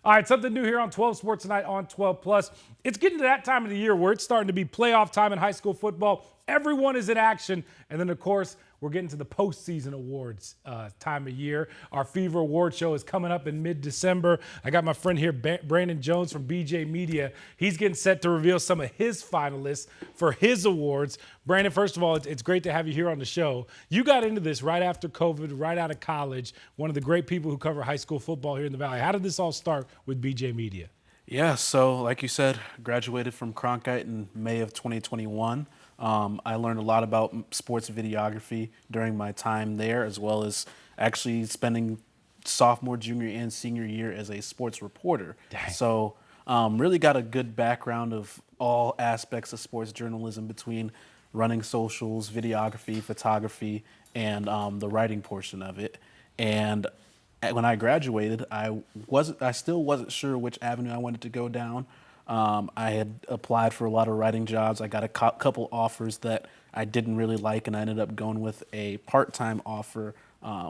All right, something new here on 12 Sports Tonight on 12 Plus. It's getting to that time of the year where it's starting to be playoff time in high school football. Everyone is in action. And then, of course, we're getting to the postseason awards time of year. Our Fever Award Show is coming up in mid-December. I got my friend here, Brandon Jones from BJ Media. He's getting set to reveal some of his finalists for his awards. Brandon, first of all, it's great to have you here on the show. You got into this right after COVID, right out of college, one of the great people who cover high school football here in the Valley. How did this all start with BJ Media? Yeah, so like you said, graduated from Cronkite in May of 2021. I learned a lot about sports videography during my time there, as well as actually spending sophomore, junior, and senior year as a sports reporter. Dang. So really got a good background of all aspects of sports journalism between running socials, videography, photography, and the writing portion of it. And when I graduated, I still wasn't sure which avenue I wanted to go down. I had applied for a lot of writing jobs. I got a couple offers that I didn't really like, and I ended up going with a part-time offer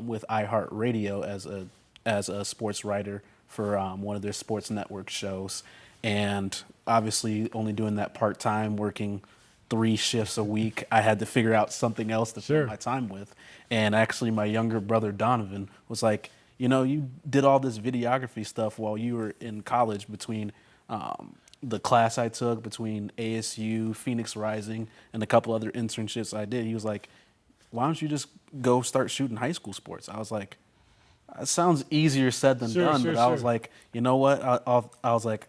with iHeartRadio as a sports writer for one of their sports network shows. And obviously, only doing that part-time, working 3 shifts a week, I had to figure out something else to fill my time with. And actually, my younger brother Donovan was like, you know, you did all this videography stuff while you were in college between the class I took, between ASU, Phoenix Rising, and a couple other internships I did. He was like, why don't you just go start shooting high school sports? I was like, that sounds easier said than done. But I was like, you know what? I was like,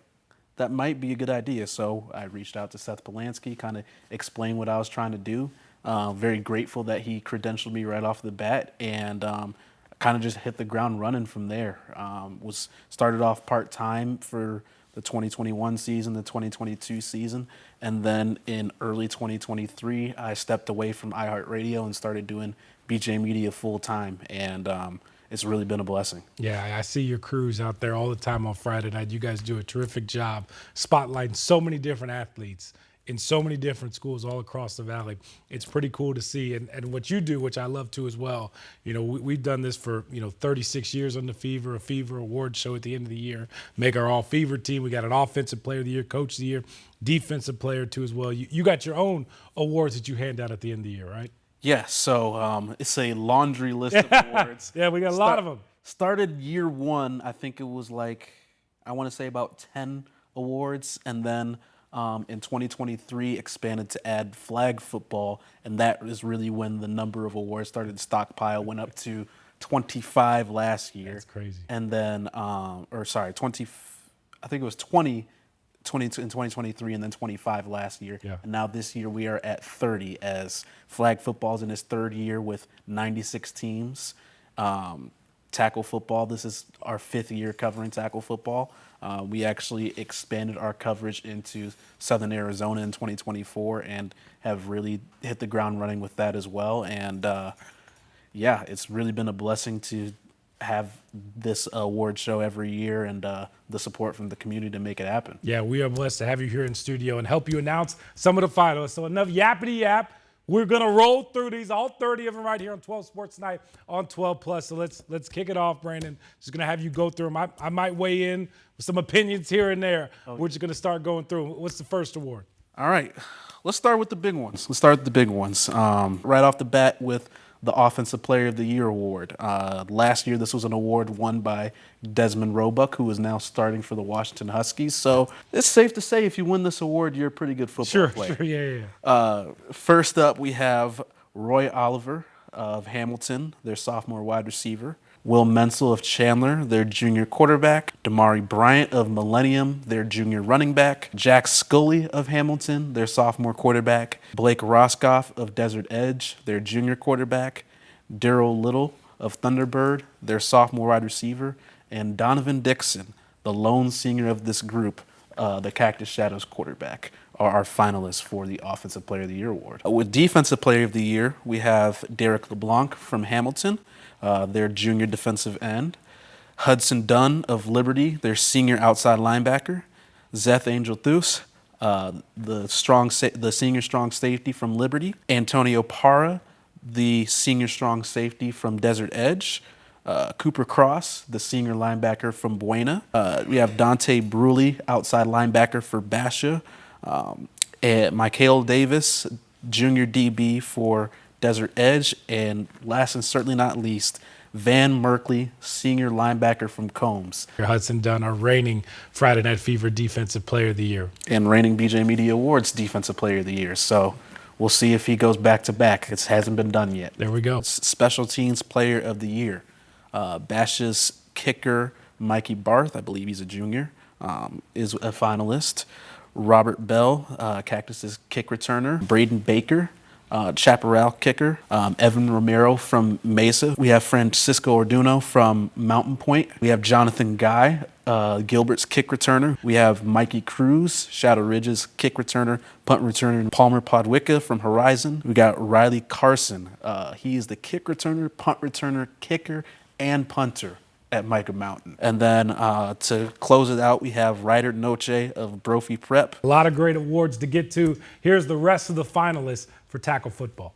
that might be a good idea. So I reached out to Seth Polanski, kind of explained what I was trying to do. Very grateful that he credentialed me right off the bat, and kind of just hit the ground running from there. Was started off part-time for the 2021 season, the 2022 season, and then in early 2023, I stepped away from iHeartRadio and started doing BJ Media full-time, and it's really been a blessing. Yeah, I see your crews out there all the time on Friday night. You guys do a terrific job spotlighting so many different athletes in so many different schools all across the Valley. It's pretty cool to see. And what you do, which I love too as well, you know, we've done this for, 36 years on the Fever, a Fever Award show at the end of the year, make our all Fever team. We got an Offensive Player of the Year, Coach of the Year, Defensive Player too as well. You got your own awards that you hand out at the end of the year, right? Yeah, so it's a laundry list of awards. Yeah, we got a lot of them. Started year one, I think it was like, I want to say about 10 awards, and then in 2023 expanded to add flag football, and that is really when the number of awards started to stockpile, went up to 25 last year. That's crazy. And then, 20, I think it was 20 in 2023 and then 25 last year. Yeah. And now this year we are at 30 as flag football's in its 3rd year with 96 teams. Tackle football, this is our 5th year covering tackle football. We actually expanded our coverage into Southern Arizona in 2024 and have really hit the ground running with that as well. And yeah, it's really been a blessing to have this award show every year and the support from the community to make it happen. Yeah, we are blessed to have you here in studio and help you announce some of the finalists. So enough yappity yap. We're gonna roll through these, all 30 of them, right here on 12 Sports Night on 12 Plus. So let's kick it off, Brandon. Just gonna have you go through them. I might weigh in with some opinions here and there. We're just gonna start going through. What's the first award? All right, let's start with the big ones. Right off the bat with the Offensive Player of the Year award. Last year, this was an award won by Desmond Roebuck, who is now starting for the Washington Huskies. So it's safe to say if you win this award, you're a pretty good football player. Sure, yeah. First up, we have Roy Oliver of Hamilton, their sophomore wide receiver. Will Menzel of Chandler, their junior quarterback. Damari Bryant of Millennium, their junior running back. Jack Scully of Hamilton, their sophomore quarterback. Blake Roscoff of Desert Edge, their junior quarterback. Darrell Little of Thunderbird, their sophomore wide receiver. And Donovan Dixon, the lone senior of this group, the Cactus Shadows quarterback, are our finalists for the Offensive Player of the Year award. With Defensive Player of the Year, we have Derek LeBlanc from Hamilton, their junior defensive end. Hudson Dunn of Liberty, their senior outside linebacker. Zeth Angel Thus, the senior strong safety from Liberty. Antonio Parra, the senior strong safety from Desert Edge. Cooper Cross, the senior linebacker from Buena. We have Dante Bruley, outside linebacker for Basha. And Michael Davis, junior DB for Desert Edge. And last and certainly not least, Van Merkley, senior linebacker from Combs. Hudson Dunn, our reigning Friday Night Fever Defensive Player of the Year. And reigning BJ Media Awards Defensive Player of the Year. So we'll see if he goes back-to-back. It hasn't been done yet. There we go. Special Teams Player of the Year. Bash's kicker, Mikey Barth, I believe he's a junior, is a finalist. Robert Bell, Cactus's kick returner. Braden Baker, Chaparral kicker. Evan Romero from Mesa. We have Francisco Orduno from Mountain Point. We have Jonathan Guy, Gilbert's kick returner. We have Mikey Cruz, Shadow Ridge's kick returner, punt returner. Palmer Podwicka from Horizon. We got Riley Carson. He is the kick returner, punt returner, kicker, and punter at Micah Mountain. And then to close it out, we have Ryder Noche of Brophy Prep. A lot of great awards to get to. Here's the rest of the finalists for tackle football.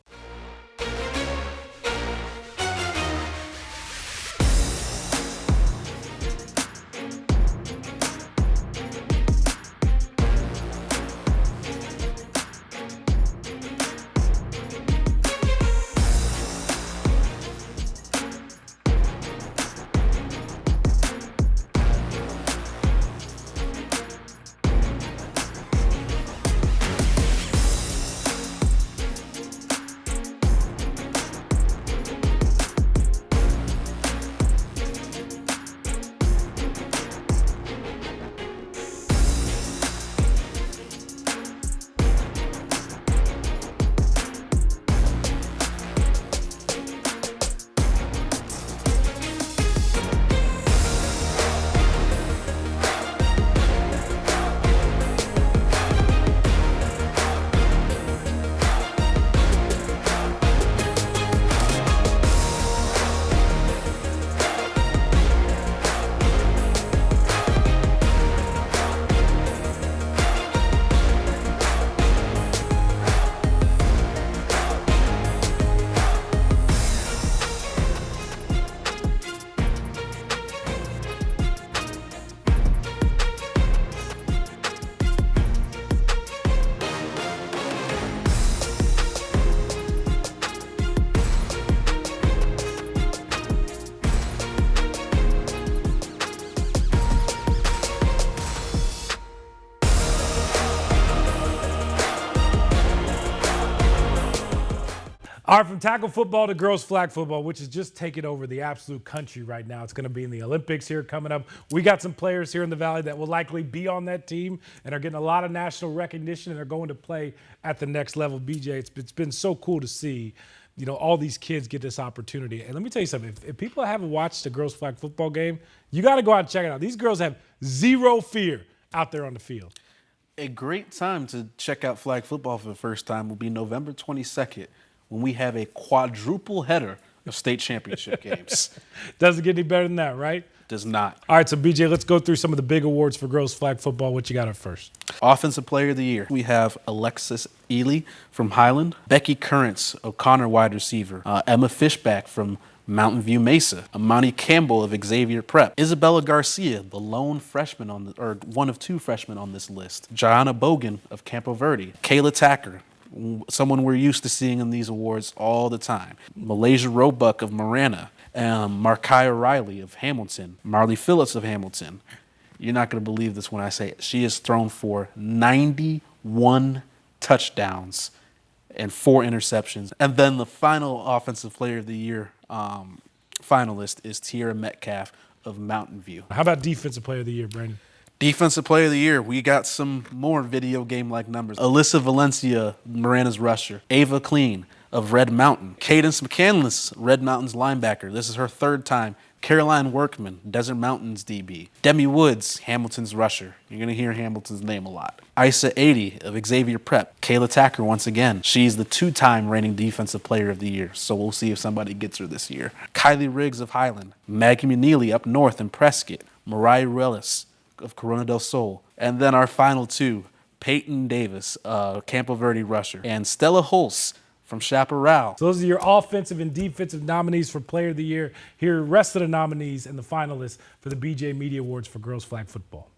All right, from tackle football to girls flag football, which is just taking over the absolute country right now. It's going to be in the Olympics here coming up. We got some players here in the Valley that will likely be on that team and are getting a lot of national recognition and are going to play at the next level. BJ, it's been so cool to see, you know, all these kids get this opportunity. And let me tell you something. If people haven't watched the girls flag football game, you got to go out and check it out. These girls have zero fear out there on the field. A great time to check out flag football for the first time will be November 22nd. When we have a quadruple header of state championship games. Doesn't get any better than that, right? Does not. All right, so BJ, let's go through some of the big awards for girls flag football. What you got at first? Offensive Player of the Year. We have Alexis Ely from Highland, Becky Currents, O'Connor wide receiver, Emma Fishback from Mountain View Mesa, Amani Campbell of Xavier Prep, Isabella Garcia, the lone freshman or one of two freshmen on this list, Gianna Bogan of Campo Verde, Kayla Tacker, someone we're used to seeing in these awards all the time, Malaysia Roebuck of Marana, Markiah Riley of Hamilton, Marley Phillips of Hamilton. You're not going to believe this when I say it. She has thrown for 91 touchdowns and 4 interceptions. And then the final Offensive Player of the Year finalist is Tierra Metcalf of Mountain View. How about Defensive Player of the Year, Brandon? Defensive Player of the Year, we got some more video game-like numbers. Alyssa Valencia, Marana's rusher. Ava Clean of Red Mountain. Cadence McCandless, Red Mountain's linebacker. This is her third time. Caroline Workman, Desert Mountain's DB. Demi Woods, Hamilton's rusher. You're going to hear Hamilton's name a lot. Isa 80 of Xavier Prep. Kayla Tacker once again. She's the 2-time reigning Defensive Player of the Year, so we'll see if somebody gets her this year. Kylie Riggs of Highland. Maggie McNeely up north in Prescott. Mariah Rellis of Corona del Sol. And then our final two, Peyton Davis, Campo Verde rusher, and Stella Hulse from Chaparral. So those are your offensive and defensive nominees for Player of the Year. Here are the rest of the nominees and the finalists for the BJ Media Awards for girls flag football.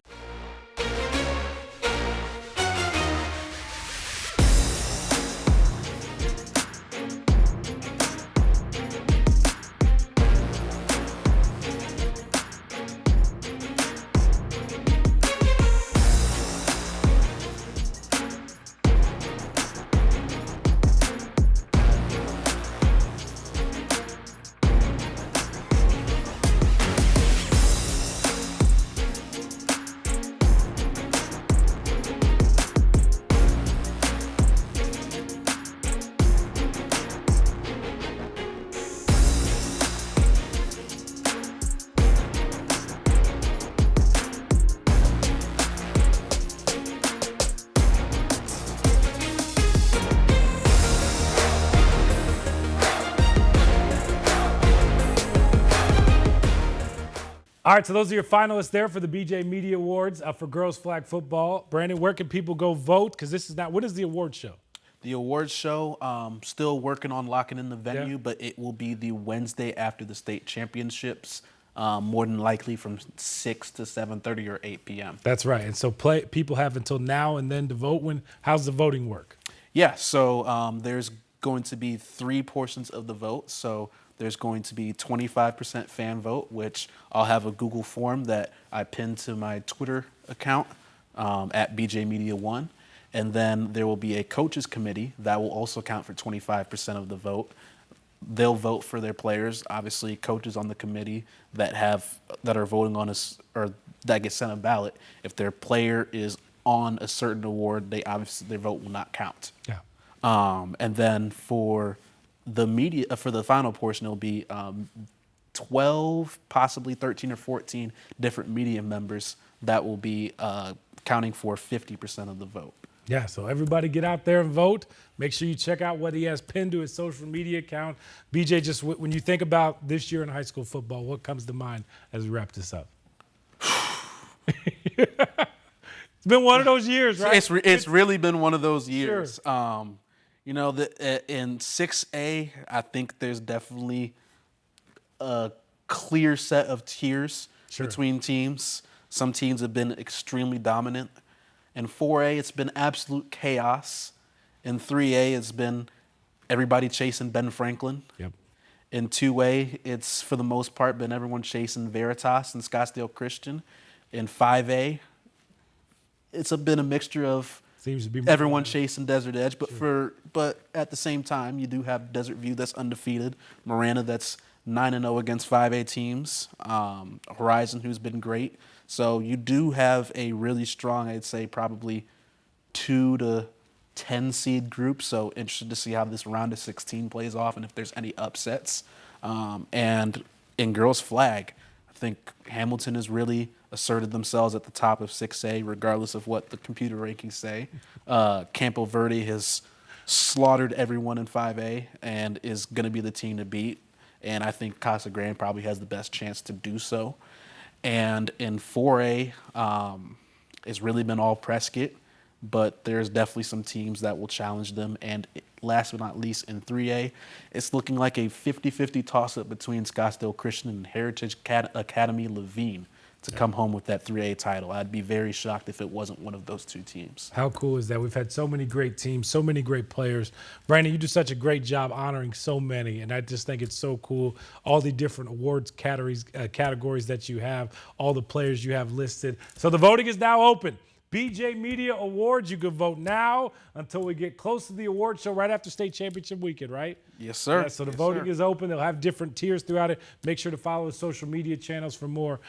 All right, so those are your finalists there for the BJ Media Awards for girls flag football. Brandon, where can people go vote? Because this is not, what is the award show? The awards show, still working on locking in the venue, but it will be the Wednesday after the state championships, more than likely from 6 to 7:30 or 8 p.m. That's right. And so people have until now and then to vote. How's the voting work? Yeah, so there's going to be 3 portions of the vote. So there's going to be 25% fan vote, which I'll have a Google form that I pinned to my Twitter account at BJ Media 1. And then there will be a coaches committee that will also count for 25% of the vote. They'll vote for their players. Obviously, coaches on the committee that are voting on us or that get sent a ballot, if their player is on a certain award, their vote will not count. Yeah. And then for the final portion, it'll be 12, possibly 13 or 14 different media members that will be counting for 50% of the vote. Yeah, so everybody get out there and vote. Make sure you check out what he has pinned to his social media account. BJ, just when you think about this year in high school football, what comes to mind as we wrap this up? It's been one of those years, right? It's really been one of those years. Sure. In 6A, I think there's definitely a clear set of tiers between teams. Some teams have been extremely dominant. In 4A, it's been absolute chaos. In 3A, it's been everybody chasing Ben Franklin. Yep. In 2A, it's for the most part been everyone chasing Veritas and Scottsdale Christian. In 5A, it's been a mixture of Seems to be everyone chasing Desert Edge, but at the same time, you do have Desert View that's undefeated, Marana that's 9-0 against 5A teams, Horizon who's been great. So you do have a really strong, I'd say probably 2 to 10 seed group. So interested to see how this round of 16 plays off and if there's any upsets. And in girls flag, I think Hamilton has really asserted themselves at the top of 6A, regardless of what the computer rankings say. Campo Verde has slaughtered everyone in 5A and is going to be the team to beat. And I think Casa Grande probably has the best chance to do so. And in 4A, it's really been all Prescott, but there's definitely some teams that will challenge them. And last but not least, in 3A, it's looking like a 50-50 toss-up between Scottsdale Christian and Heritage Academy Levine to come home with that 3A title. I'd be very shocked if it wasn't one of those two teams. How cool is that? We've had so many great teams, so many great players. Brandon, you do such a great job honoring so many, and I just think it's so cool. All the different awards categories that you have, all the players you have listed. So the voting is now open. BJ Media Awards, you can vote now until we get close to the award show right after state championship weekend, right? Yes, sir. Yeah, so the voting is open. They'll have different tiers throughout it. Make sure to follow his social media channels for more